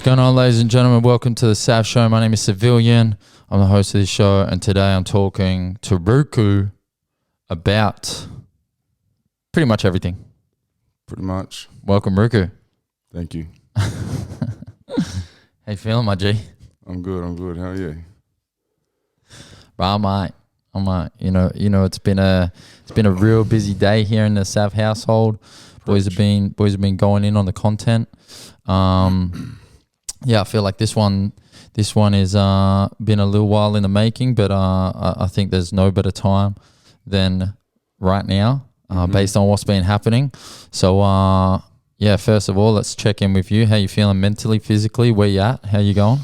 going on, ladies and gentlemen? Welcome to the Sav Show. My name is Savilian. I'm the host of this show, and today I'm talking to Rūku about pretty much everything. Pretty much. Welcome, Rūku. Thank you. How you feeling, my G? I'm good. How are you? I'm right. You know, it's been a real busy day here in the Sav household. Boys have been going in on the content. Yeah, I feel like this one is been a little while in the making, but I think there's no better time than right now, based on what's been happening. So yeah, first of all, let's check in with you. How you feeling mentally, physically? Where you at? How you going?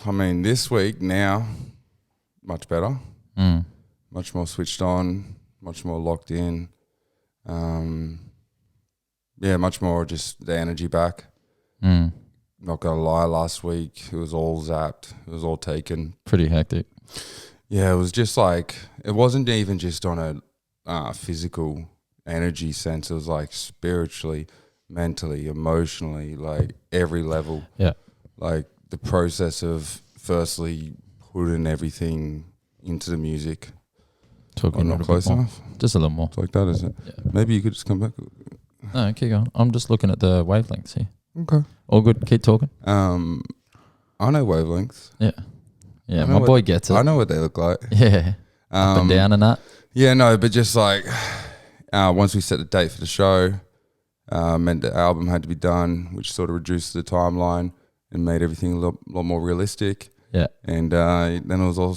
I mean, this week now, much better. Much more switched on, much more locked in. Yeah, much more just the energy back. Not gonna lie, last week it was all zapped. It was all taken. Pretty hectic. Yeah, it was just like, it wasn't even just on a physical energy sense. It was like spiritually, mentally, emotionally, like every level. Yeah. Like the process of firstly putting everything into the music. Talking not close enough. Just a little more. It's like that, is it? Yeah. Maybe you could just come back. No, keep going. I'm just looking at the wavelengths here. Okay. All good. Keep talking. I know wavelengths. Yeah, my boy gets it. I know what they look like. Yeah. Up and down and that. Yeah, no, but just like once we set the date for the show, meant the album had to be done, which sort of reduced the timeline and made everything a lot more realistic. Yeah. And then it was all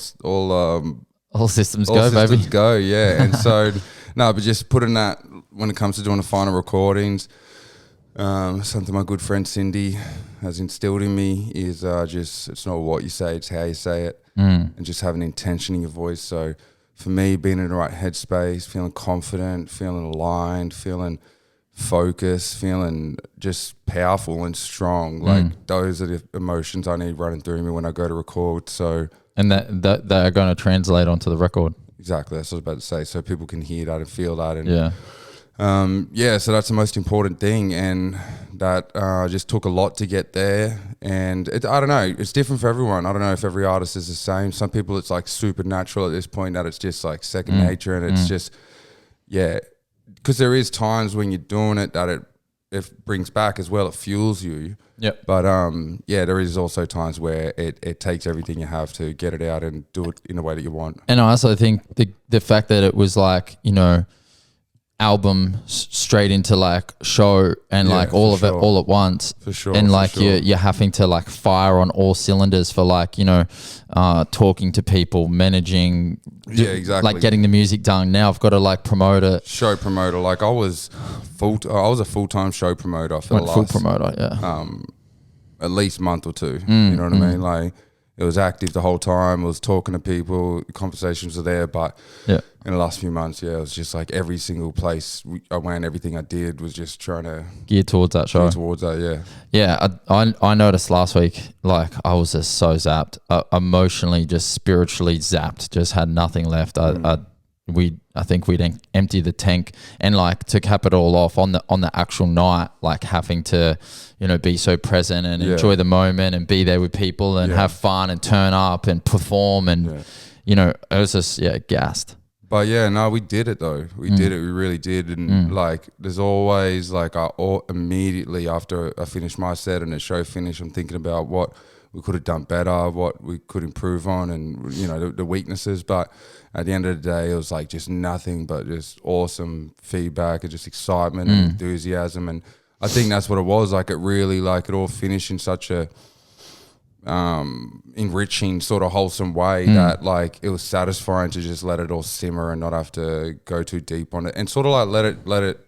systems all go, systems baby. go, yeah. And so, no, but just putting that, when it comes to doing the final recordings, something my good friend Cindy has instilled in me is just, it's not what you say, it's how you say it. And just having intention in your voice. So for me, being in the right headspace, feeling confident, feeling aligned, feeling focused, feeling just powerful and strong. Like those are the emotions I need running through me when I go to record. So, and that are going to translate onto the record. Exactly, that's what I was about to say. So people can hear that and feel that. And yeah. So that's the most important thing, and that just took a lot to get there. And I don't know, it's different for everyone. I don't know if every artist is the same. Some people it's like supernatural at this point, that it's just like second nature, and it's just, yeah, because there is times when you're doing it that it brings back as well, it fuels you. Yep. But yeah, there is also times where it takes everything you have to get it out and do it in the way that you want. And I also think the fact that it was like, you know, album straight into like show and like all of it all at once, for sure, and like you're having to like fire on all cylinders for like, you know, talking to people, managing, exactly, like getting the music done. Now I've got to like promote it, show promoter. Like I was a full-time show promoter for the last full promoter, at least month or two. You know what I mean? Like it was active the whole time. I was talking to people, conversations were there, but in the last few months, it was just like every single place I went, everything I did was just trying to gear towards that show. Yeah, I noticed last week, like I was just so zapped, emotionally, just spiritually zapped, just had nothing left. I think we'd empty the tank, and like to cap it all off on the actual night, like having to, you know, be so present and enjoy the moment and be there with people and have fun and turn up and perform and you know, it was just gassed. But yeah, no, we did it though. We did it. We really did. And like, there's always like, immediately after I finished my set and the show finished, I'm thinking about what we could have done better, what we could improve on, and you know, the weaknesses. But at the end of the day, it was like just nothing but just awesome feedback and just excitement and enthusiasm. And I think that's what it was. Like it really, like it all finished in such a enriching, sort of wholesome way that like it was satisfying to just let it all simmer and not have to go too deep on it, and sort of like let it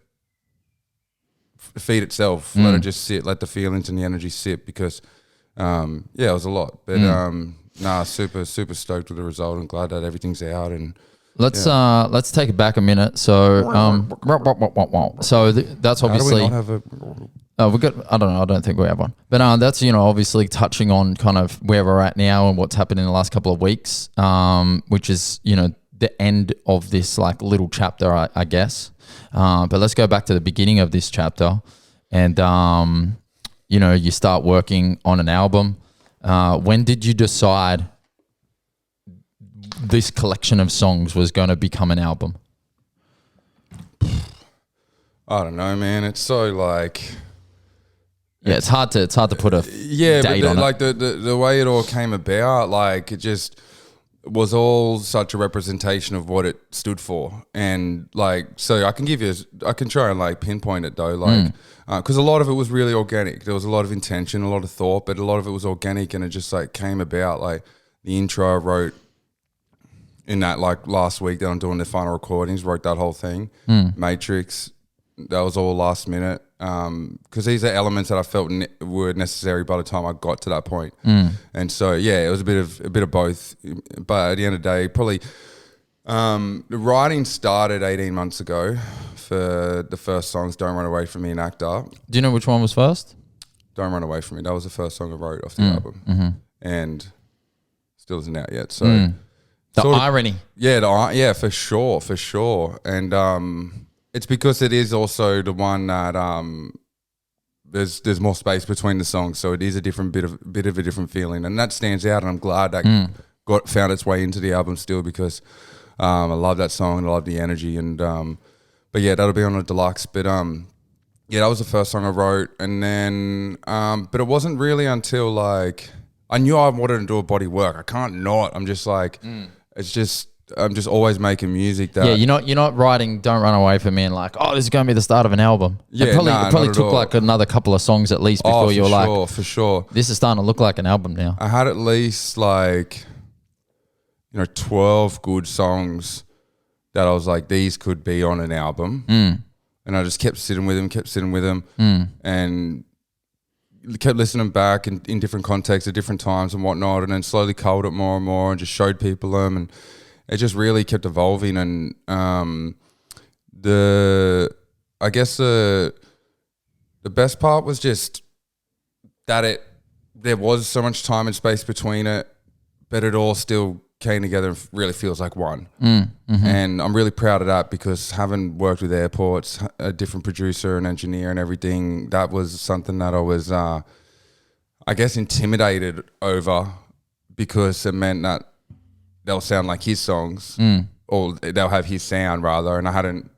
feed itself, let it just sit, let the feelings and the energy sit, because it was a lot. But super stoked with the result and glad that everything's out. And let's take it back a minute. So that's obviously how do we not have a we got, I don't know, I don't think we have one. But that's, you know, obviously touching on kind of where we're at now and what's happened in the last couple of weeks, which is, you know, the end of this like little chapter, I guess. But let's go back to the beginning of this chapter. And you know, you start working on an album. When did you decide this collection of songs was going to become an album? I don't know, man. It's so like... Yeah, it's hard to put a date on like it. the way it all came about, like it just was all such a representation of what it stood for. And like, so I can try and like pinpoint it though, like, because a lot of it was really organic. There was a lot of intention, a lot of thought, but a lot of it was organic, and it just like came about. Like the intro I wrote in that like last week that I'm doing the final recordings, wrote that whole thing. Matrix, that was all last minute. Because these are elements that I felt were necessary by the time I got to that point. And so yeah, it was a bit of both. But at the end of the day, probably the writing started 18 months ago for the first songs, Don't Run Away From Me and Act Up. Do you know which one was first? Don't Run Away From Me. That was the first song I wrote off the album. And still isn't out yet. So the irony. Yeah, for sure. And it's because it is also the one that there's more space between the songs, so it is a different bit of a different feeling, and that stands out. And I'm glad that found its way into the album still, because I love that song and I love the energy. And but yeah, that'll be on a deluxe. But yeah, that was the first song I wrote, and then but it wasn't really until like I knew I wanted to do a body work. I can't not. I'm just like it's just. I'm just always making music that... Yeah, you're not writing Don't Run Away From Me and like, oh, this is going to be the start of an album. Yeah, it probably took like another couple of songs at least before you were like... for sure. This is starting to look like an album now. I had at least like, 12 good songs that I was like, these could be on an album. And I just kept sitting with them, and kept listening back in different contexts at different times and whatnot, and then slowly culled it more and more and just showed people them, and it just really kept evolving. And the best part was just that there was so much time and space between it, but it all still came together and really feels like one. And I'm really proud of that, because having worked with Airports, a different producer and engineer and everything, that was something that I was, I guess, intimidated over, because it meant that they'll sound like his songs, or they'll have his sound rather. And I hadn't,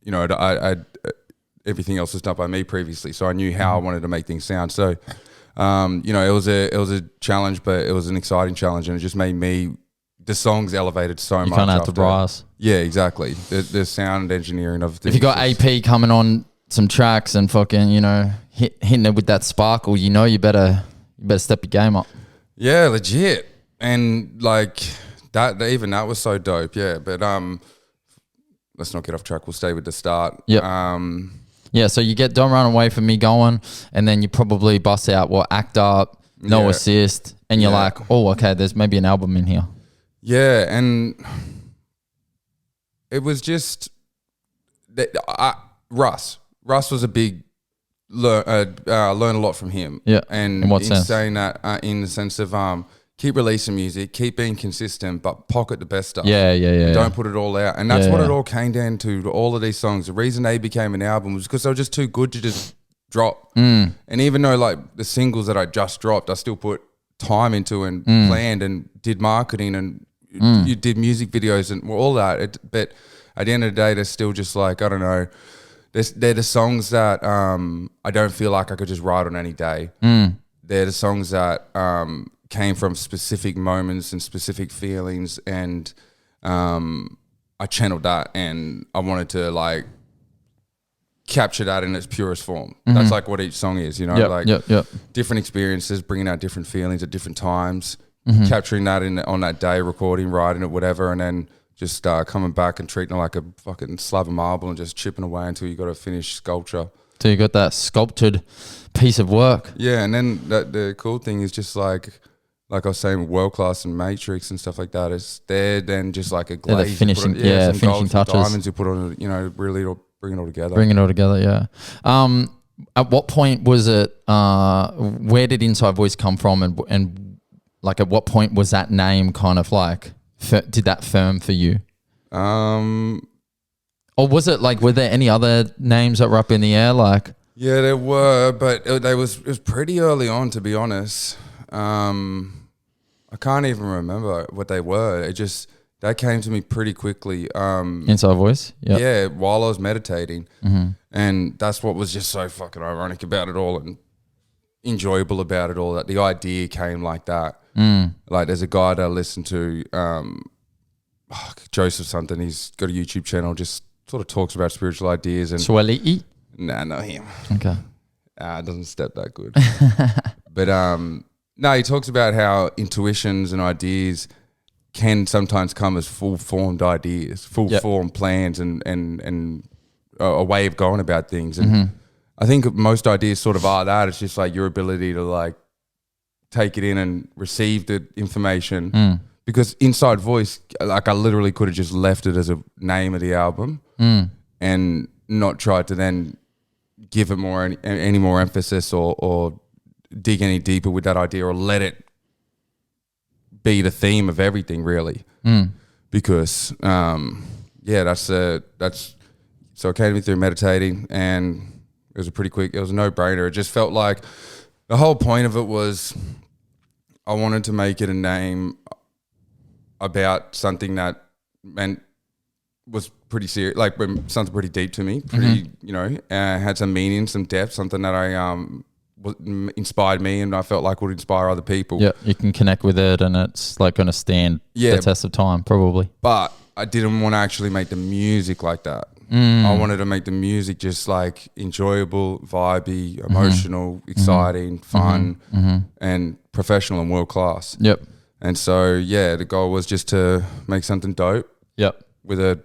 I everything else was done by me previously, so I knew how I wanted to make things sound. So, it was a challenge, but it was an exciting challenge, and it just made the songs elevated so much. You kind of had to rise. Yeah, exactly. The sound engineering of things. If you got AP coming on some tracks and fucking, hitting it with that sparkle, you better step your game up. Yeah, legit. And like that was so dope. Yeah, but let's not get off track. We'll stay with the start. Yeah. Yeah, so you get Don't Run Away From Me going, and then you probably bust out Act Up, No Assist, and you're like, oh, okay, there's maybe an album in here. Yeah, and it was just Russ. Russ was a big learn a lot from him. Yeah, and in what sense? Saying that in the sense of keep releasing music, keep being consistent, but pocket the best stuff. Yeah. Don't put it all out, and that's what it all came down to all of these songs. The reason they became an album was because they were just too good to just drop. And even though like the singles that I just dropped, I still put time into and planned and did marketing and you did music videos and all that. But at the end of the day, they're still just like, I don't know. They're the songs that I don't feel like I could just write on any day. They're the songs that came from specific moments and specific feelings, and I channeled that, and I wanted to like capture that in its purest form. That's like what each song is, different experiences, bringing out different feelings at different times, capturing that on that day, recording, writing it, whatever, and then just coming back and treating it like a fucking slab of marble and just chipping away until you got a finished sculpture. So you got that sculptured piece of work. Yeah, and then the cool thing is just like I was saying, World Class and Matrix and stuff like that, is they're then just like a glaze. The finishing, finishing touches. Diamonds you put on, really bring it all together. Bring it all together, yeah. At what point was it, where did Inside Voice come from, and like at what point was that name kind of like, did that firm for you? Or was it like, were there any other names that were up in the air? Like, Yeah, there were, but it was pretty early on, to be honest. I can't even remember what they were. That came to me pretty quickly. Inside voice? Yep. Yeah, while I was meditating. And that's what was just so fucking ironic about it all and enjoyable about it all, that the idea came like that. Like there's a guy that I listen to, Joseph something, he's got a YouTube channel, just sort of talks about spiritual ideas. And Swelly? Nah, not him. Okay. It doesn't step that good. But no, he talks about how intuitions and ideas can sometimes come as full-formed ideas, full-formed plans and a way of going about things. And I think most ideas sort of are that. It's just like your ability to like take it in and receive the information. Because Inside Voice, like I literally could have just left it as a name of the album and not tried to then give it any more emphasis or dig any deeper with that idea, or let it be the theme of everything, really. Because that's so it came to me through meditating, and it was it was a no-brainer. It just felt like the whole point of it was I wanted to make it a name about something that was pretty serious, like something pretty deep to me, pretty had some meaning, some depth, something that I inspired me, and I felt like would inspire other people. Yeah, you can connect with it, and it's like going to stand the test of time, probably. But I didn't want to actually make the music like that. I wanted to make the music just like enjoyable, vibey, emotional, exciting, fun, and professional and world class. Yep. And so the goal was just to make something dope. Yep. With a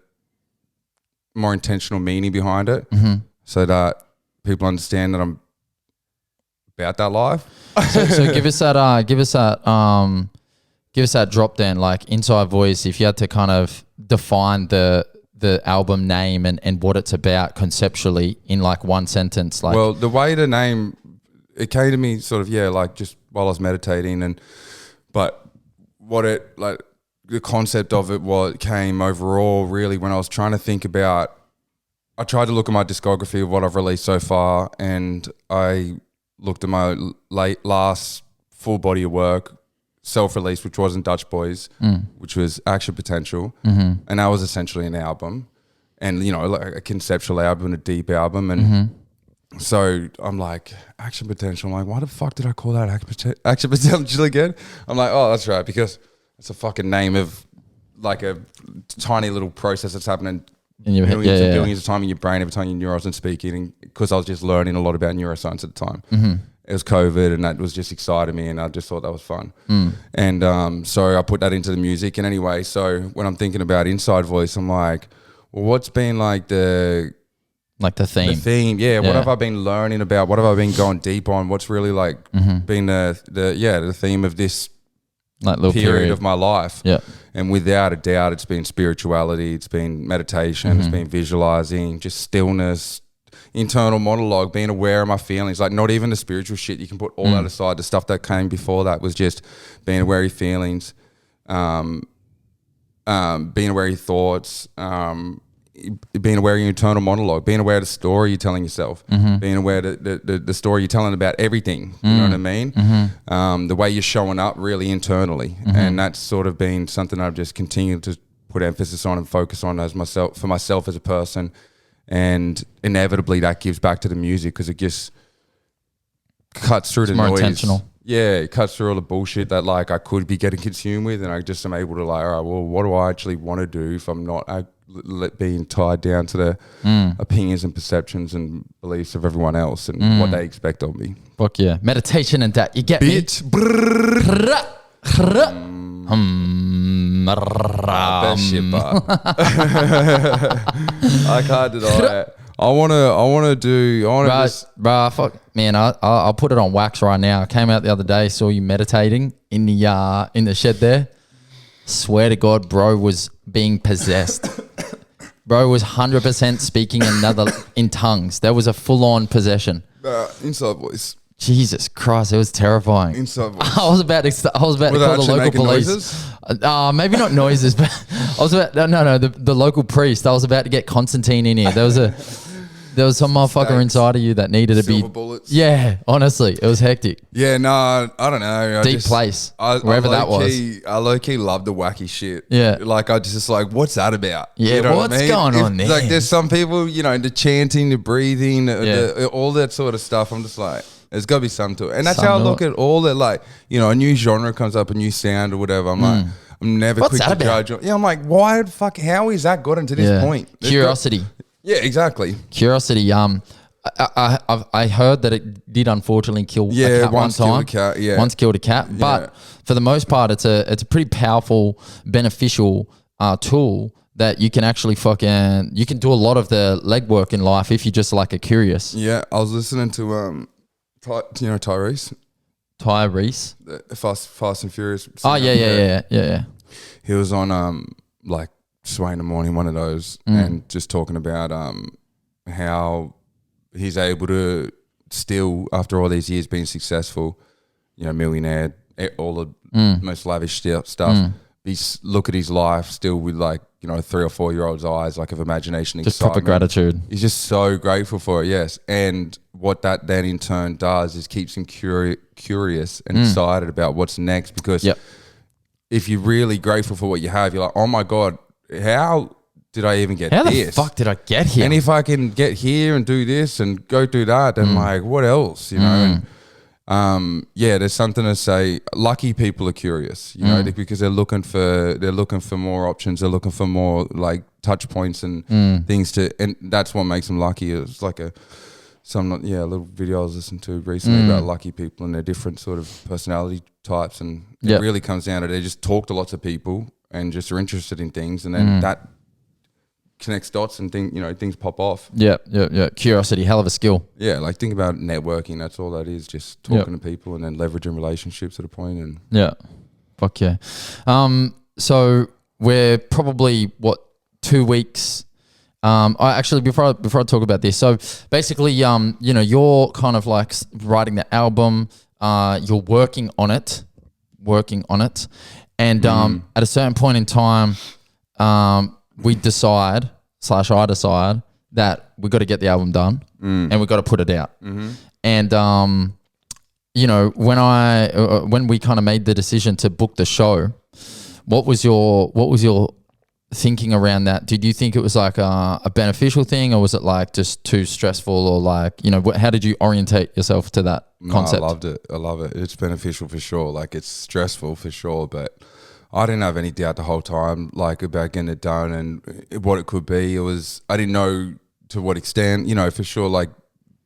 more intentional meaning behind it, so that people understand that I'm about that life. so give us that drop then, like Inside Voice. If you had to kind of define the album name and what it's about conceptually in like one sentence, like. Well, the way the name, it came to me sort of like just while I was meditating, but what it like the concept of it came overall really when I was trying to think about. I tried to look at my discography of what I've released so far, and I looked at my last full body of work, self-released, which wasn't Dutch Boys, which was Action Potential, and that was essentially an album, and like a conceptual album, a deep album, and so I'm like, Action Potential. I'm like, why the fuck did I call that Action Potential again? I'm like, oh, that's right, because it's a fucking name of like a tiny little process that's happening in your millions and billions of time in your brain every time your neurons are speaking. And because I was just learning a lot about neuroscience at the time. It was COVID, and that was just exciting me, and I just thought that was fun. And so I put that into the music. And anyway, so when I'm thinking about Inside Voice, I'm like, well, what's been like the theme? The theme, what have I been learning about? What have I been going deep on? What's really like been the theme of this like little period of my life? Yeah. And without a doubt, it's been spirituality, it's been meditation, it's been visualizing, just stillness, internal monologue, being aware of my feelings, like not even the spiritual shit. You can put all that aside. The stuff that came before that was just being aware of your feelings, being aware of your thoughts, being aware of your internal monologue, being aware of the story you're telling yourself, being aware of the story you're telling about everything, you know what I mean? The way you're showing up really internally. And that's sort of been something I've just continued to put emphasis on and focus on for myself as a person. And inevitably that gives back to the music, because it just cuts through the noise. More intentional. Yeah, it cuts through all the bullshit that like I could be getting consumed with, and I just am able to like, all right, well, what do I actually want to do if I'm not being tied down to the opinions and perceptions and beliefs of everyone else and what they expect of me. Fuck yeah. Meditation and that. You get Bitch. Best shit, but I can't deny it. I wanna fuck, man. I'll put it on wax right now. I came out the other day, saw you meditating in the shed there. Swear to God, bro was being possessed. Bro was 100% speaking in tongues. There was a full-on possession. Inside Voice. Jesus Christ, it was terrifying. Inside Voice. I was about to call the local police. Maybe not noises, but I was about the local priest. I was about to get Constantine in here. There There was some motherfucker Steaks. inside of you that needed to be. Silver bullets. Yeah, honestly, it was hectic. Yeah, no, I don't know. Deep place, wherever that was. I low-key love the wacky shit. Yeah. Like, I just like, what's that about? Yeah, You know what what's I mean? going on there? Like, there's some people, you know, the chanting, the breathing, all that sort of stuff. I'm just like, there's got to be some to it. And that's how I look at all that, like, you know, a new genre comes up, a new sound or whatever. I'm like, I'm never What's quick to that about? judge. Yeah, I'm like, why the fuck, how is that gotten to this point? Curiosity. Yeah, exactly. Curiosity. I heard that it did unfortunately kill a cat one time. Once killed a cat, but for the most part, it's a pretty powerful, beneficial tool that you can actually you can do a lot of the legwork in life if you just like are curious. Yeah, I was listening to Tyrese. Tyrese. The Fast and Furious. Oh yeah. He was on like Sway in the Morning, one of those, and just talking about how he's able to still, after all these years being successful, you know, millionaire, all the most lavish stuff, look at his life still with like, you know, 3 or 4 year old's eyes, like of imagination, just excitement. Proper gratitude. He's just so grateful for it, yes. And what that then in turn does is keeps him curious and excited about what's next, because if you're really grateful for what you have, you're like, oh my God, how did I even get this? How the fuck did I get here? And if I can get here and do this and go do that, then like, what else, you know? And there's something to say. Lucky people are curious, you know, because they're looking for more options. They're looking for more like touch points and things and that's what makes them lucky. It's like a little video I was listening to recently about lucky people and their different sort of personality types, and it really comes down to they just talk to lots of people and just are interested in things, and then that connects dots and things pop off. Yeah. Curiosity, hell of a skill. Yeah, like think about networking. That's all that is, just talking to people and then leveraging relationships at a point. And fuck yeah. So we're probably 2 weeks. Before I talk about this, so basically, you're kind of like writing the album. You're working on it, and at a certain point in time, I decide that we got to get the album done and we got to put it out. And when we kind of made the decision to book the show, what was your thinking around that? Did you think it was like a beneficial thing, or was it like just too stressful, or like, how did you orientate yourself to that concept? I love it. It's beneficial for sure. Like, it's stressful for sure, but I didn't have any doubt the whole time, like, about getting it done and what it could be. I didn't know to what extent, for sure, like,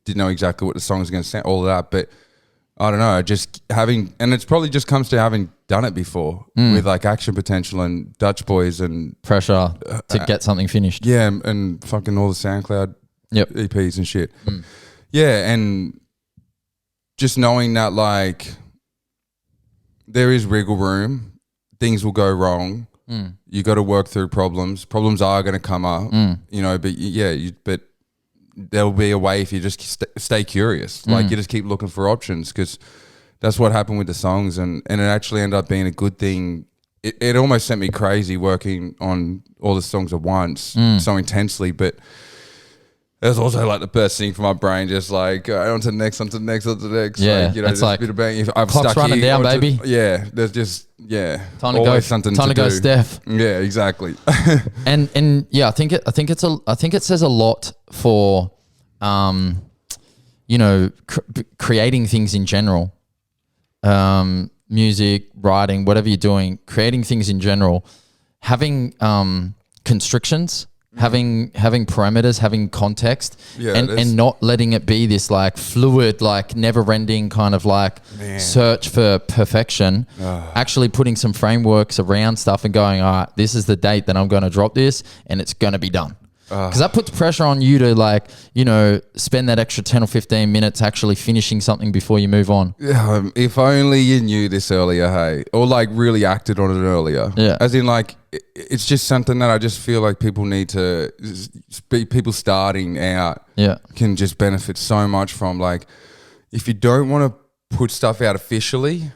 didn't know exactly what the song was going to sound, all of that, but I don't know, and it's probably just comes to having done it before with like Action Potential and Dutch Boys and pressure to get something finished. Yeah, and fucking all the SoundCloud EPs and shit. Yeah, and just knowing that, like, there is wiggle room. Things will go wrong. You got to work through problems. Problems are going to come up, but there'll be a way if you just stay curious. Like, you just keep looking for options, because that's what happened with the songs, and it actually ended up being a good thing. It almost sent me crazy working on all the songs at once so intensely, but it was also like the best thing for my brain, just like on to the next. Yeah, like, it's like a bit of bang. I'm clock's stuck running here, down, baby. There's just time to go. Something time to go, Steph. Yeah, exactly. and I think it says a lot for creating things in general, music, writing, whatever you're doing, creating things in general, having constrictions. Having parameters, having context, and not letting it be this like fluid, like never-ending kind of like search for perfection. Actually putting some frameworks around stuff and going, all right, this is the date that I'm going to drop this, and it's going to be done. Because that puts pressure on you to, like, spend that extra 10 or 15 minutes actually finishing something before you move on. Yeah, if only you knew this earlier, hey, or like really acted on it earlier. Yeah, as in, like, it's just something that I just feel like people need to. People starting out, can just benefit so much from. Like, if you don't want to put stuff out officially,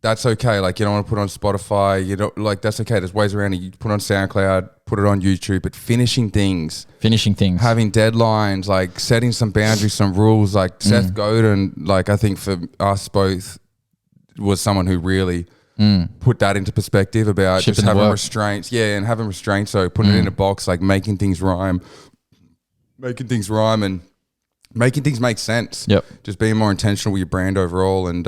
that's okay. Like, you don't want to put it on Spotify. You don't like, that's okay. There's ways around it. You put it on SoundCloud, put it on YouTube, but finishing things, having deadlines, like setting some boundaries, some rules, like Seth Godin, like I think for us both was someone who really put that into perspective about just having restraints. Yeah. And having restraints. So putting it in a box, like making things rhyme and making things make sense. Yep. Just being more intentional with your brand overall. And,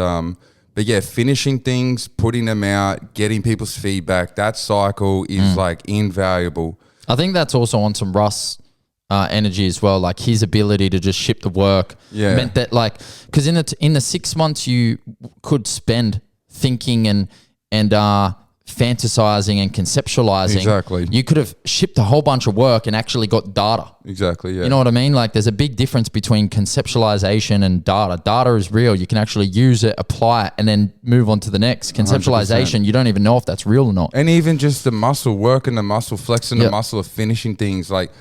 but yeah, finishing things, putting them out, getting people's feedback, that cycle is like invaluable. I think that's also on some Russ energy as well. Like his ability to just ship the work meant that, like, because in the 6 months you could spend thinking and fantasizing and conceptualizing. Exactly. You could have shipped a whole bunch of work and actually got data. Exactly, yeah. You know what I mean? Like there's a big difference between conceptualization and data. Data is real. You can actually use it, apply it, and then move on to the next. Conceptualization, 100%. You don't even know if that's real or not. And even just the muscle, working the muscle, flexing the muscle of finishing things. Like,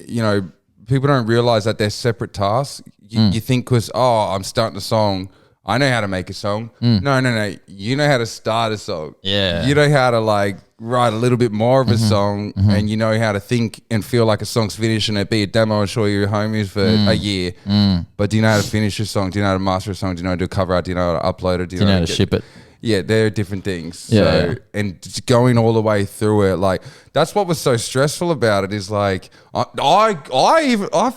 you know, people don't realize that they're separate tasks. You think because, I'm starting a song, I know how to make a song. No. You know how to start a song. Yeah. You know how to like write a little bit more of a song, and you know how to think and feel like a song's finished and it be a demo and show your homies for a year. But do you know how to finish a song? Do you know how to master a song? Do you know how to do a cover art? Do you know how to upload it? Do you know how to ship it? Yeah, they're different things. Yeah. So, and just going all the way through it, like that's what was so stressful about it. Is like I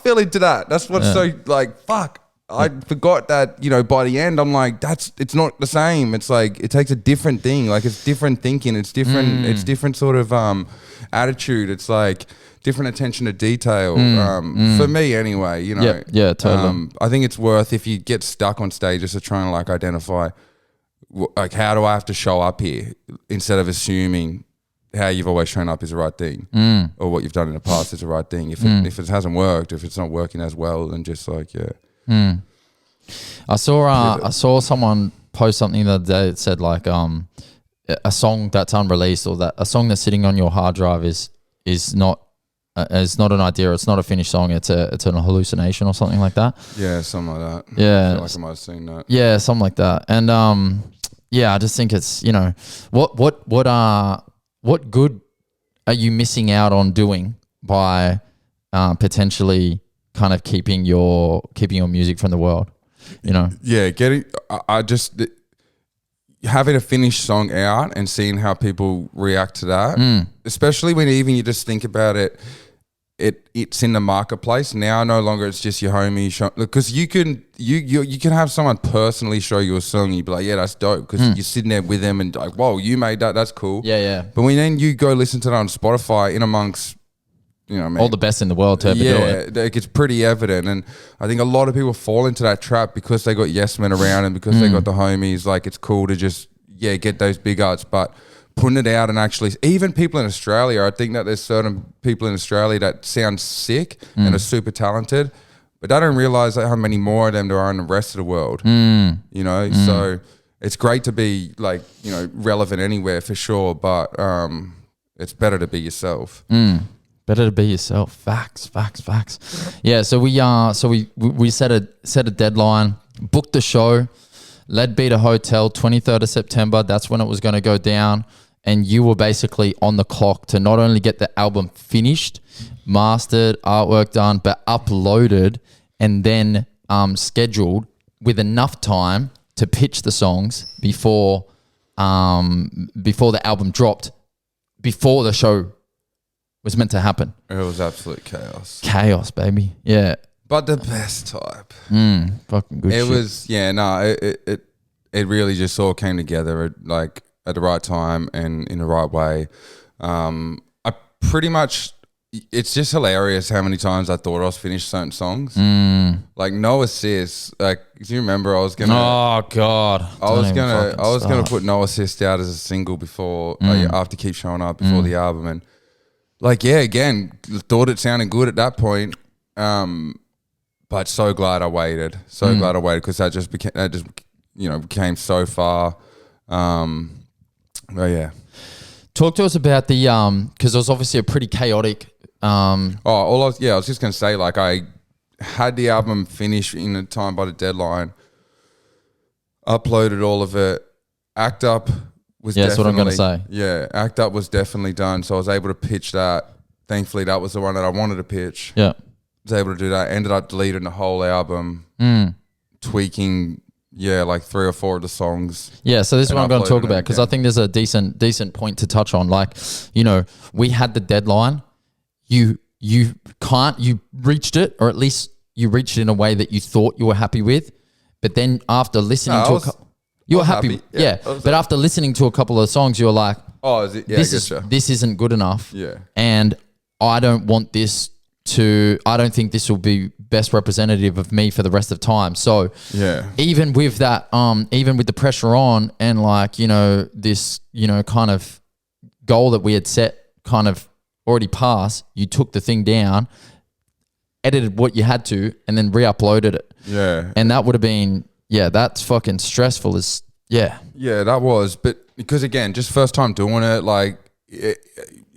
fell into that. That's what's so like fuck. I forgot that, you know, by the end, I'm like, it's not the same. It's like, it takes a different thing. Like it's different thinking. It's different sort of attitude. It's like different attention to detail. For me anyway, you know. Yeah, totally. I think it's worth, if you get stuck on stage, just to try and like identify, like, how do I have to show up here, instead of assuming how you've always shown up is the right thing, or what you've done in the past is the right thing. If it hasn't worked, if it's not working as well, then just like, I saw someone post something the other day that said like a song that's unreleased, or that a song that's sitting on your hard drive is not an idea, it's not a finished song, it's an hallucination or something like that. Yeah, something like that. Yeah, I feel like I might have seen that. Yeah, something like that. And I just think it's, you know, what good are you missing out on doing by potentially kind of keeping your music from the world, you know? Yeah, having a finished song out and seeing how people react to that, especially when even you just think about it, it's in the marketplace now. No longer it's just your homie because you can have someone personally show you a song and you'd be like, yeah, that's dope, because you're sitting there with them and like, whoa, you made that, that's cool. Yeah. But when then you go listen to that on Spotify in amongst, you know what I mean, all the best in the world to ever do it. Yeah, it's pretty evident. And I think a lot of people fall into that trap because they got yes men around and because they got the homies. Like, it's cool to just, get those big arts, but putting it out and actually, even people in Australia, I think that there's certain people in Australia that sound sick and are super talented, but they don't realize how many more of them there are in the rest of the world, you know? So it's great to be like, you know, relevant anywhere for sure, but it's better to be yourself. Better to be yourself. Facts. Yeah, so we set a deadline, booked the show, Lead Beater Hotel, 23rd of September. That's when it was going to go down, and you were basically on the clock to not only get the album finished, mastered, artwork done, but uploaded and then scheduled with enough time to pitch the songs before the album dropped, before the show was meant to happen. It was absolute chaos. Chaos, baby. Yeah. But the best type. Fucking good shit. It was, it really just all came together at the right time and in the right way. I pretty much, it's just hilarious how many times I thought I was finished certain songs. Like No Assist. Like, do you remember I was gonna? Oh God! I was gonna put No Assist out as a single before, after Keep Showing Up, before the album, and again, thought it sounded good at that point. But so glad I waited. Glad I waited, because that just became so far. Talk to us about the because it was obviously a pretty chaotic. I was just gonna say, like, I had the album finished in the time by the deadline, uploaded all of it, Act Up was Yeah, that's what I'm gonna say. Yeah, Act Up was definitely done. So I was able to pitch that. Thankfully, that was the one that I wanted to pitch. Yeah. Was able to do that. Ended up deleting the whole album, tweaking, like 3 or 4 of the songs. Yeah, so this is what I'm going to talk about, because I again. think there's a decent point to touch on. Like, you know, we had the deadline. You reached it, or at least you reached it in a way that you thought you were happy with. But then after listening you were happy. Yeah. But after listening to a couple of songs, you were like, oh, is it? Yeah, this isn't good enough. Yeah. And I don't want this I don't think this will be best representative of me for the rest of time. So even with that, even with the pressure on and like, you know, this, you know, kind of goal that we had set kind of already passed, you took the thing down, edited what you had to, and then re-uploaded it. Yeah. And that would have been, that's fucking stressful as, Yeah, that was. But because again, just first time doing it, like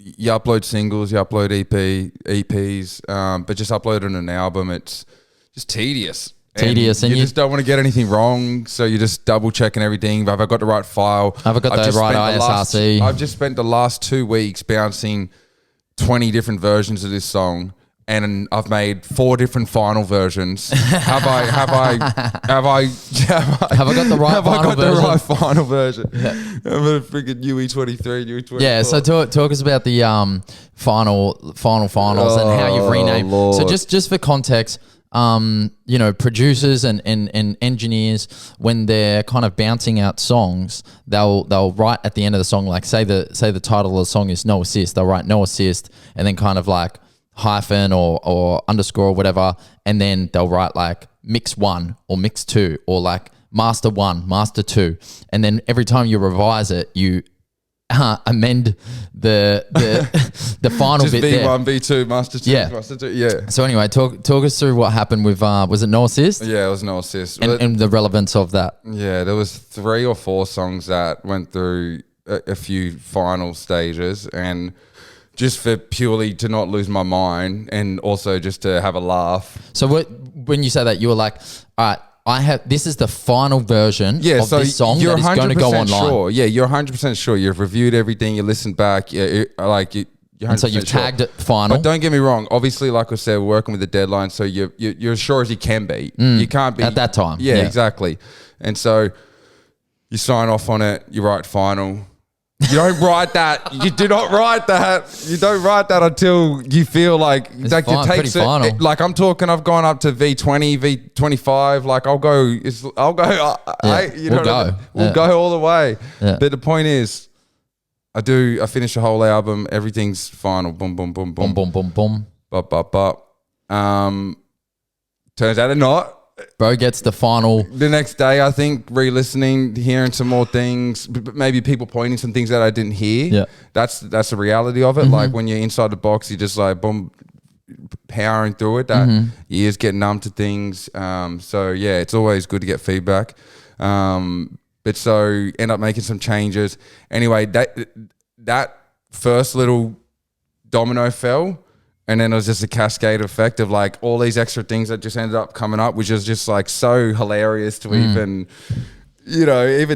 you upload singles, you upload EPs, but just uploading an album, it's just tedious. And you just don't want to get anything wrong, so you're just double checking everything. Have I got the right file? Have I got the right ISRC? I've just spent the last 2 weeks bouncing 20 different versions of this song, and I've made 4 different final versions. Have I got the right final version? Yeah. I'm a freaking UE23, UE24. Yeah, so talk us about the finals and how you've renamed. Lord. So just for context, you know, producers and engineers, when they're kind of bouncing out songs, they'll write at the end of the song, like say the title of the song is No Assist, they'll write No Assist and then kind of like hyphen or underscore or whatever, and then they'll write like mix 1 or mix 2 or like master 1, master 2, and then every time you revise it, you amend the final bit there. V1, V2, master 2, master 2. Yeah. So anyway, talk us through what happened with was it No Assist? Yeah, it was No Assist, and the relevance of that. Yeah, there was 3 or 4 songs that went through a few final stages, and just for purely to not lose my mind and also just to have a laugh. So when you say that, you were like, all right, this is the final version of this song that is going to go online. Sure. Yeah, you're 100% sure. You've reviewed everything, you listened back, you're 100% and so you've tagged it final. But don't get me wrong. Obviously, like I said, we're working with the deadline, so you're as sure as you can be. You can't be. At that time. Yeah, exactly. And so you sign off on it, you write final. You don't write that. You do not write that. You don't write that until you feel like it takes it. Like I'm talking, I've gone up to V20, V25. Like I'll go. We'll go all the way. Yeah. But the point is, I finish the whole album. Everything's final. Boom, boom, boom, boom, boom, boom, boom, bop, bop, bop. Turns out they're not. Bro gets the final. The next day, I think, re-listening, hearing some more things, maybe people pointing some things that I didn't hear. Yeah. That's the reality of it. Mm-hmm. Like when you're inside the box, you're just like, boom, powering through it. That ears get numb to things. So yeah, it's always good to get feedback. But so end up making some changes. Anyway, that first little domino fell. And then it was just a cascade effect of like all these extra things that just ended up coming up, which is just like so hilarious to even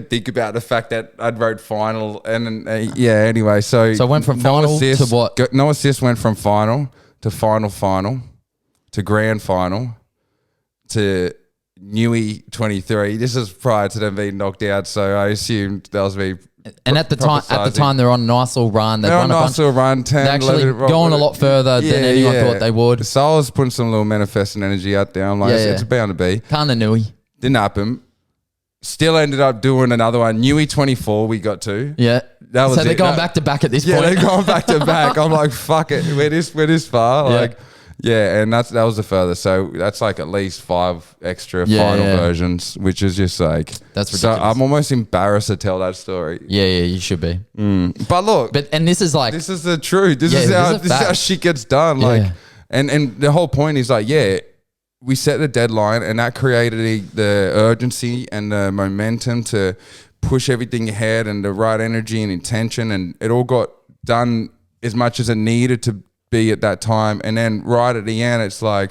think about the fact that I'd wrote final and anyway. So it went from final to what? No Assist went from final to final to grand final to Newey 23. This is prior to them being knocked out, so I assumed that was me. And at the time, they're on a nice little run. They're on a nice little run. 10, they're actually 11, going a lot further than anyone thought they would. So I was putting some little manifesting energy out there. I'm like, it's bound to be. Kinda Newey. Didn't happen. Still ended up doing another one. Newey 24 we got to. Yeah. That was so they're going back to back at this point. Yeah, they're going back to back. I'm like, fuck it. We're this far. Yeah. Like, yeah, and that was the furthest. So that's like at least 5 extra final versions, which is just like that's ridiculous. So I'm almost embarrassed to tell that story. Yeah, you should be. But look, and this is like this is the truth. This is how shit gets done. Like, and the whole point is like, we set the deadline, and that created the urgency and the momentum to push everything ahead and the right energy and intention, and it all got done as much as it needed to be at that time. And then right at the end, it's like,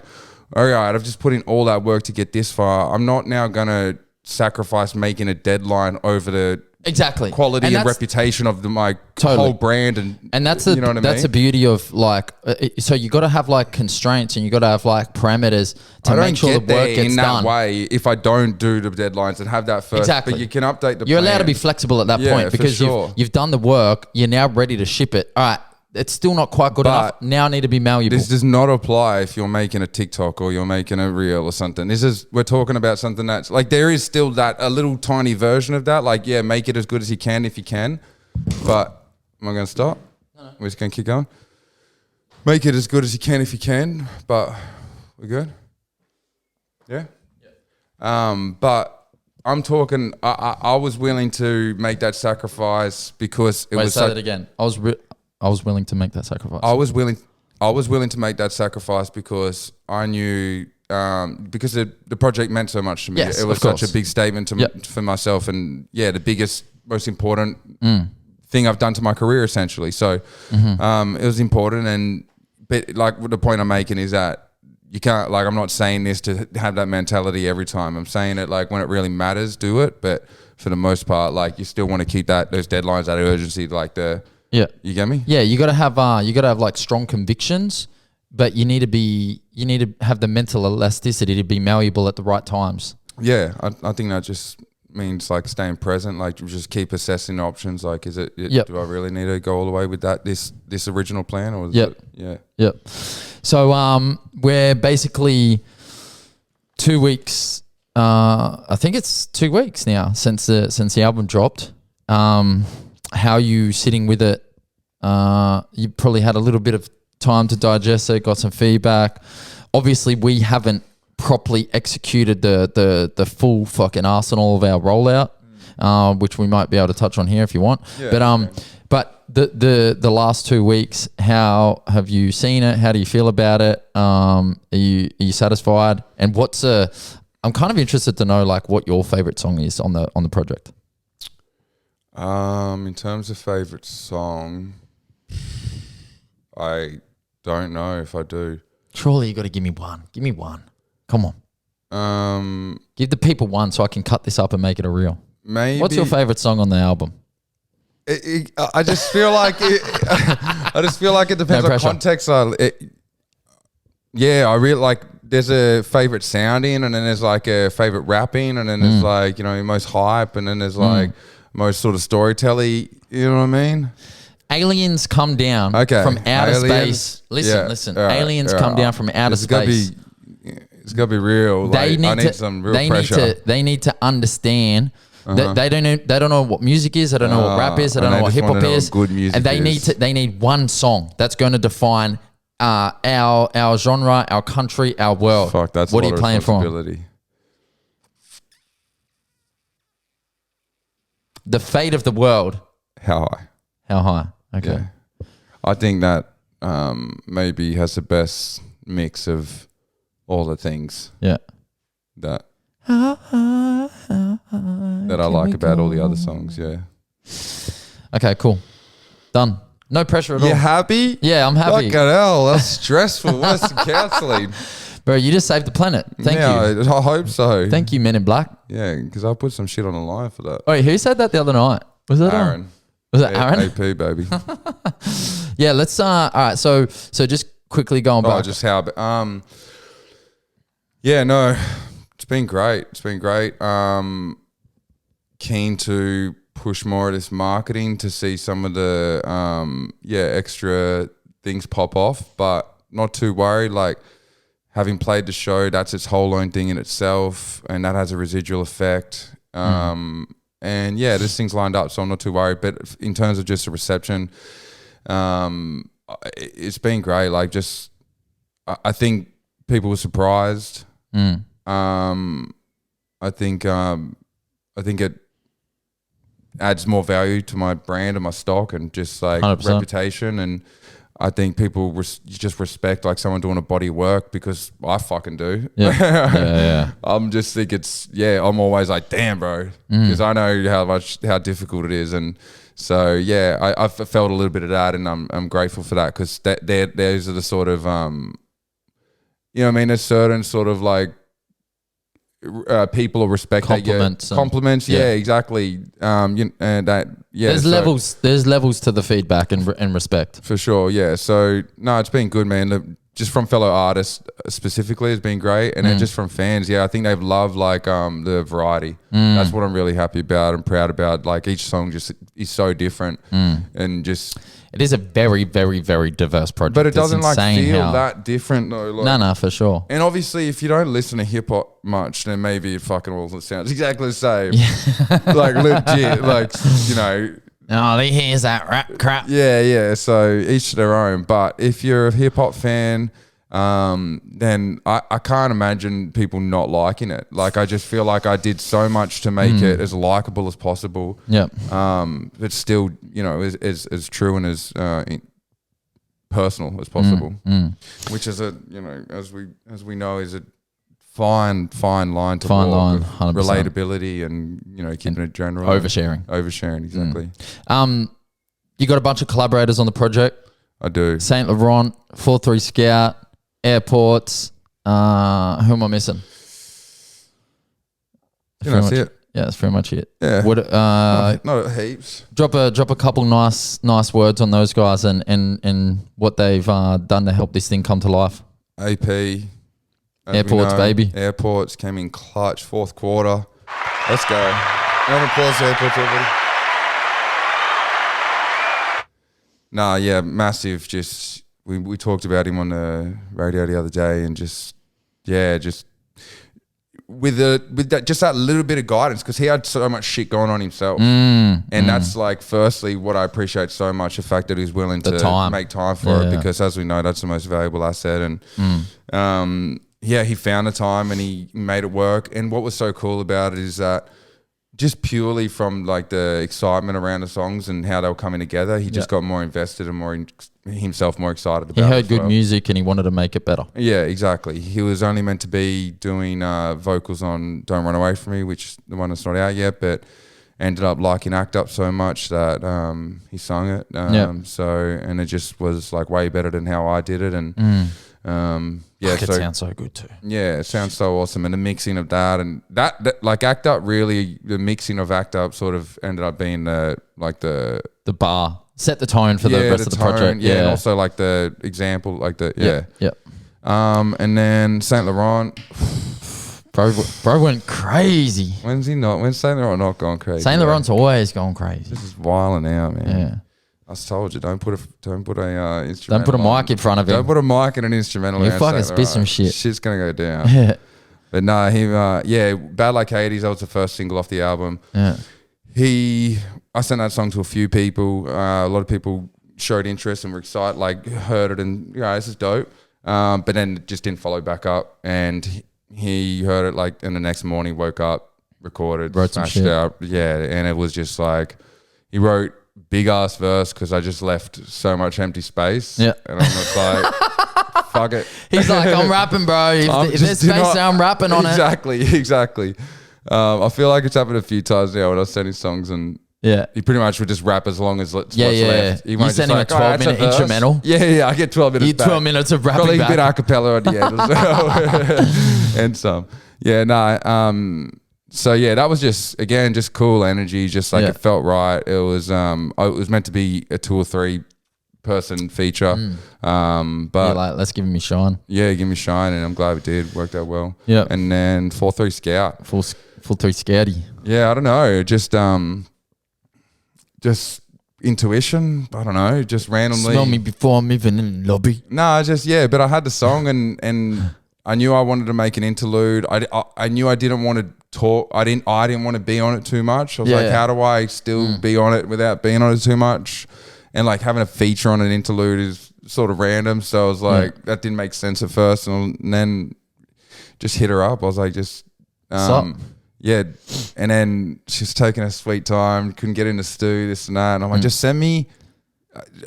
all right, I've just put in all that work to get this far. I'm not now going to sacrifice making a deadline over the exactly quality and reputation of my whole brand, and that's the you know what I that's mean? the beauty of like so you got to have like constraints and you got to have like parameters to make sure the work gets in done. that way if I don't do the deadlines and have that first. Exactly. But you can update the. You're plan. allowed to be flexible at that Yeah, point because for sure. you've done the work. You're now ready to ship it. All right. It's still not quite good enough. Now I need to be malleable. This does not apply if you're making a TikTok or you're making a reel or something. We're talking about something that's like, there is still that, a little tiny version of that. Like, yeah, make it as good as you can if you can. But am I going to stop? No. We're just going to keep going. Make it as good as you can if you can. But we're good? Yeah? But I'm talking, I was willing to make that sacrifice because it was. Say that again. I was willing to make that sacrifice. I was willing to make that sacrifice because I knew, because the project meant so much to me. Yes, it was of course. such a big statement for myself, and the biggest, most important thing I've done to my career, essentially. So it was important, but like the point I'm making is that you can't, like, I'm not saying this to have that mentality every time. I'm saying it like when it really matters, do it. But for the most part, like, you still want to keep those deadlines, that urgency, like you get me? Yeah, you got to have like strong convictions, but you need to have the mental elasticity to be malleable at the right times. Yeah, I think that just means like staying present, like just keep assessing options. Like, do I really need to go all the way with this original plan, or is it? Yep. So we're basically 2 weeks. I think it's 2 weeks now since the album dropped. How are you sitting with it? You probably had a little bit of time to digest it, got some feedback. Obviously, we haven't properly executed the full fucking arsenal of our rollout, which we might be able to touch on here if you want. Yeah, but the last 2 weeks, how have you seen it? How do you feel about it? Are you satisfied? And I'm kind of interested to know like what your favorite song is on the project. In terms of favorite song, I don't know if I do. Surely you got to give me one. Give me one. Come on. Give the people one so I can cut this up and make it a reel. Maybe. What's your favorite song on the album? I just feel like it depends on context. I really like. There's a favorite sounding, and then there's like a favorite rapping, and then there's like, most hype, and then there's like most sort of storytelling. You know what I mean? Aliens come down from outer space. Listen. Aliens come down from outer space. It's got to be real. I need some real pressure. They need to understand that they don't know what music is. They don't know what rap is. They don't know what hip hop is. Good music and they need one song that's going to define our genre, our country, our world. Fuck, that's what are you playing for? The fate of the world. How high? Okay. Yeah. I think that maybe has the best mix of all the things. Yeah. That I like about all the other songs. Yeah. Okay. Cool. Done. No pressure at all. You happy? Yeah, I'm happy. Fucking hell, that's stressful. What's the counselling? Bro, you just saved the planet. Thank you. I hope so. Thank you, Men in Black. Yeah, because I put some shit on the line for that. Wait, who said that the other night? Was that Aaron? Was that Aaron? AP, baby. Yeah, let's all right, so just quickly going back. Just how yeah, no. It's been great. Keen to push more of this marketing to see some of the extra things pop off, but not too worried. Like, having played the show, that's its whole own thing in itself, and that has a residual effect. And this thing's lined up, so I'm not too worried. But in terms of just the reception, it's been great. Like, just I think people were surprised. I think it adds more value to my brand and my stock and just like 100%. reputation. And I think people just respect like someone doing a body of work, because I fucking do. Yeah. I'm just think I'm always like, damn, bro, because I know how difficult it is. And so I felt a little bit of that, and I'm grateful for that, because those are the sort of there's certain sort of like people or respect compliments. Yeah, exactly. There's levels. There's levels to the feedback and respect for sure. Yeah. So no, it's been good, man. Just from fellow artists specifically has been great, and then just from fans, I think they've loved like the variety. That's what I'm really happy about and proud about. Like each song just is so different, and just it is a very, very, very diverse project. But it doesn't like feel that different though. Like, no, for sure. And obviously, if you don't listen to hip hop much, then maybe it fucking all sounds exactly the same. Like legit, like you know. Oh, here's that rap crap. Yeah. So each to their own. But if you're a hip hop fan, then I can't imagine people not liking it. Like I just feel like I did so much to make it as likable as possible. Yeah. But still, you know, as true and as personal as possible. Which is as we know, is a fine line to walk. 100%. Relatability and keeping it general. Oversharing, exactly. You got a bunch of collaborators on the project. I do. Saint Laurent, 4-3 Scout, Airports. Who am I missing? That's it. Yeah, that's pretty much it. Yeah. Not heaps. Drop a couple nice words on those guys and what they've done to help this thing come to life. AP. Airports, baby. Airports came in clutch, fourth quarter. Let's go. Round of applause to Airports, everybody. Nah, yeah, massive. Just we talked about him on the radio the other day, and just with that just that little bit of guidance, because he had so much shit going on himself, and that's like firstly what I appreciate so much, the fact that he's willing to make time for it, because as we know, that's the most valuable asset, and he found the time and he made it work. And what was so cool about it is that just purely from like the excitement around the songs and how they were coming together, he just got more invested and more excited about it. He heard good music and he wanted to make it better. Yeah, exactly. He was only meant to be doing vocals on Don't Run Away From Me, which is the one that's not out yet, but ended up liking Act Up so much that he sung it. And it just was like way better than how I did it. And it sounds so good too. Yeah, it sounds so awesome. And the mixing of that and that like Act Up, really, the mixing of Act Up sort of ended up being the bar, set the tone for the rest of the project. Yeah, and also like the example, like and then Saint Laurent, bro went crazy. When's Saint Laurent not going crazy? Saint Laurent's always going crazy. This is wilding out, man. Yeah. I told you, don't put a instrumental. Don't put a mic in front of him. Don't put a mic in an instrumental. You fucking spit some shit. Shit's gonna go down. But no, Bad Like Hades. That was the first single off the album. Yeah. I sent that song to a few people. A lot of people showed interest and were excited, like heard it and this is dope. But then just didn't follow back up. And he heard it and the next morning woke up, recorded, wrote smashed some shit. out. Yeah, and it was just like he wrote big ass verse because I just left so much empty space. Yeah. And I'm just like, fuck it. He's like, I'm rapping, bro. If there's space, I'm rapping on it. Exactly. I feel like it's happened a few times now when I was sending songs and he pretty much would just rap as long as what's left. He won't sending a 12-minute instrumental. Yeah, I get 12 minutes. 12 minutes of rapping. Probably a bit a cappella at the end as well. And some. Yeah, no. So yeah, that was just cool energy. Just like it felt right. It was meant to be a 2 or 3 person feature. But let's give him a shine. Yeah, give me a shine, and I'm glad it did. Worked out well. Yeah. And then 4-3 Scout. Full 3 Scouty. Yeah, I don't know. Just intuition. I don't know. Just randomly. Smell me before I'm even in the lobby. No, but I had the song and I knew I wanted to make an interlude. I knew I didn't want to talk. I didn't want to be on it too much. I was like, how do I still be on it without being on it too much? And like having a feature on an interlude is sort of random. So I was like, that didn't make sense at first. And then just hit her up. I was like, yeah. And then she's taking her sweet time. Couldn't get in the stew, this and that. And I'm like, just send me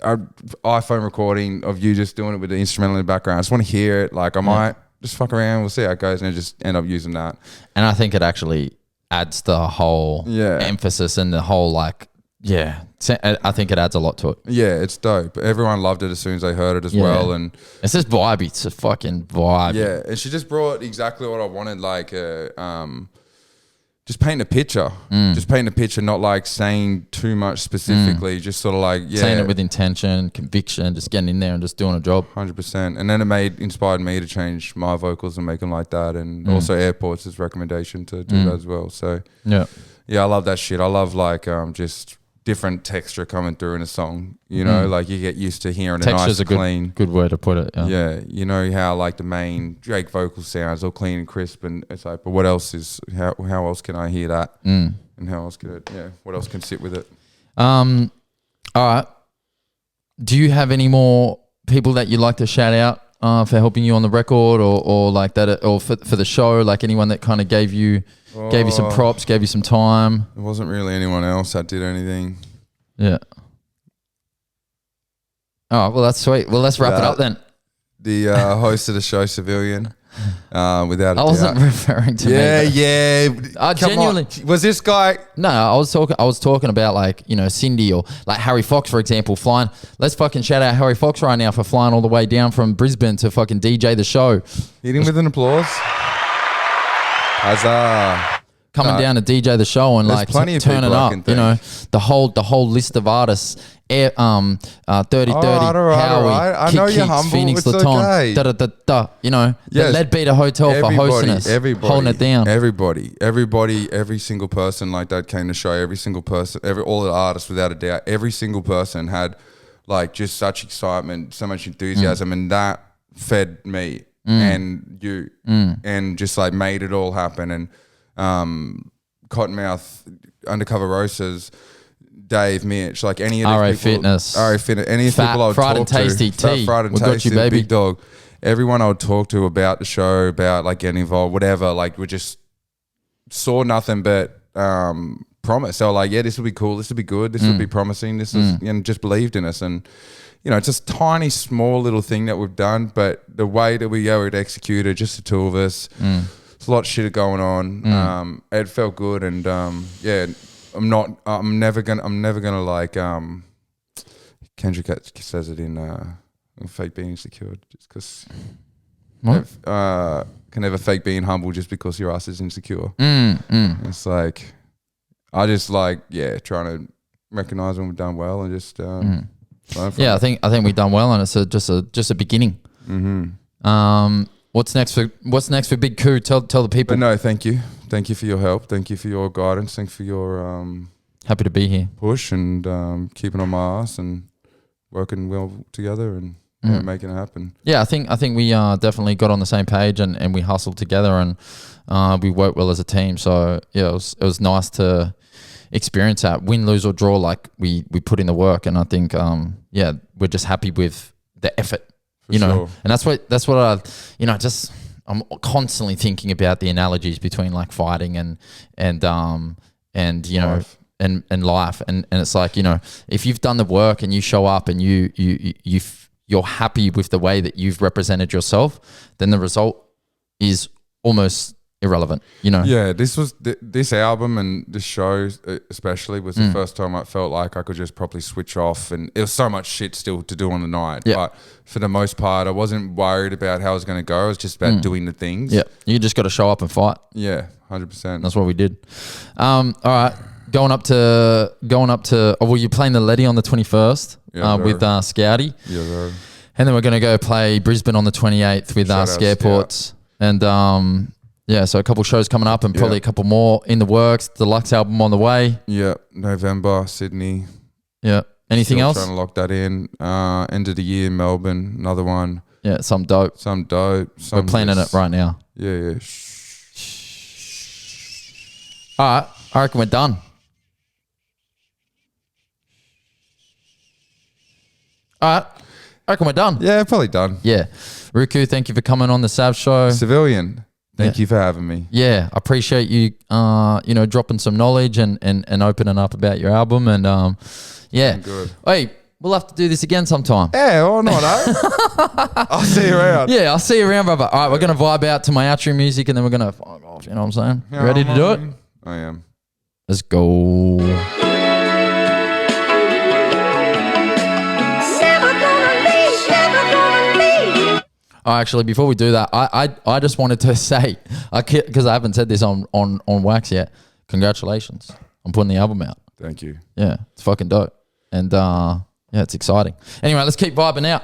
an iPhone recording of you just doing it with the instrumental in the background. I just want to hear it. Like I might just fuck around. We'll see how it goes. And I just end up using that. And I think it actually adds the whole emphasis and the whole like yeah, I think it adds a lot to it. Yeah, it's dope. Everyone loved it as soon as they heard it as well, and it's just vibey. It's a fucking vibe. Yeah, and she just brought exactly what I wanted, like just paint a picture. Just paint a picture, not like saying too much specifically, just sort of like, saying it with intention, conviction, just getting in there and just doing a job. 100%. And then it inspired me to change my vocals and make them like that, and also Airports' recommendation to do that as well. So yeah, I love that shit. I love like just different texture coming through in a song, you know, like you get used to hearing Texture's a nice, good way to put it. Yeah, you know how like the main Drake vocal sounds all clean and crisp, and it's like, but what else is, how else can I hear that? And how else can it, what else can sit with it? All right. Do you have any more people that you'd like to shout out for helping you on the record, or like that, or for the show, like anyone that kind of gave you some props, gave you some time? There wasn't really anyone else that did anything. Yeah. Oh, well, that's sweet. Well, let's wrap it up then. The host of the show, Savilian, without a doubt. I wasn't referring to me. Yeah. Genuinely. Was this guy? No, I was talking about like, you know, Cindy or like Harry Fox, for example, flying. Let's fucking shout out Harry Fox right now for flying all the way down from Brisbane to fucking DJ the show. Hit him with an applause. Huzzah. Coming down to DJ the show and like turning up, you know, the whole list of artists, 3030, Howie, I know you're humble. Phoenix It's Laton, okay. you know, the Leadbeater Hotel for hosting us, holding it down. Everybody, every single person like that came to show. Every single person, all the artists without a doubt, every single person had like just such excitement, so much enthusiasm, and that fed me and you, and just like made it all happen. And Cottonmouth, Undercover Roasters, Dave, Mitch, like any of these RA people, Fitness, any of the people I would Fried talk and Tasty, to, Fried and Tasty, you, baby. Big Dog, everyone I would talk to about the show, about like getting involved, whatever, like we just saw nothing but promise. They were like, yeah, this will be cool, this will be good, this will be promising, this is, and just believed in us. And you know, it's just tiny, small little thing that we've done, but the way that we go and execute it, just the two of us. There's a lot of shit going on. It felt good, and yeah, I'm never gonna like Kendrick says it in fake being insecure, just because can never fake being humble just because your ass is insecure. It's like I just like trying to recognize when we've done well and just learn from it. I think we've done well, and it's just a beginning. What's next for Big Coup? Tell the people. But no, thank you for your help. Thank you for your guidance. Thanks for your happy to be here. Push and keeping on my ass and working well together and making it happen. Yeah, I think we definitely got on the same page and we hustled together and we worked well as a team. So yeah, it was nice to experience that, win, lose or draw. Like we put in the work, and I think we're just happy with the effort. You know, and that's what I, you know, just I'm constantly thinking about the analogies between like fighting and you know and life, and it's like, you know, if you've done the work and you show up and you're happy with the way that you've represented yourself, then the result is almost irrelevant, you know. Yeah, this album and this show especially was the first time I felt like I could just properly switch off, and it was so much shit still to do on the night. But for the most part, I wasn't worried about how I was going to go. It was just about doing the things. Yeah, you just got to show up and fight. Yeah, 100%. That's what we did. All right, going up to. Oh, well, you're playing the Letty on the 21st with Scouty. Yeah, bro. And then we're going to go play Brisbane on the 28th with Scareports. And yeah, so a couple shows coming up and probably a couple more in the works. Deluxe album on the way. Yeah, November, Sydney. Yeah. Anything else? Trying to lock that in. End of the year, Melbourne, another one. Yeah, some dope. We're planning it right now. Yeah. All right, I reckon we're done. All right, I reckon we're done. Yeah, probably done. Yeah. Rūku, thank you for coming on the Sav Show. Savilian. Thank you for having me. Yeah, I appreciate you, you know, dropping some knowledge and opening up about your album. And yeah. Good. Hey, we'll have to do this again sometime. Yeah, or not, I'll see you around. Yeah, I'll see you around, brother. All right, we're going to vibe out to my outro music and then we're going to fuck off, you know what I'm saying? You ready to do it? I am. Let's go. Oh, actually, before we do that, I just wanted to say, because I haven't said this on Wax yet. Congratulations on putting the album out. Thank you. Yeah, it's fucking dope, and yeah, it's exciting. Anyway, let's keep vibing out.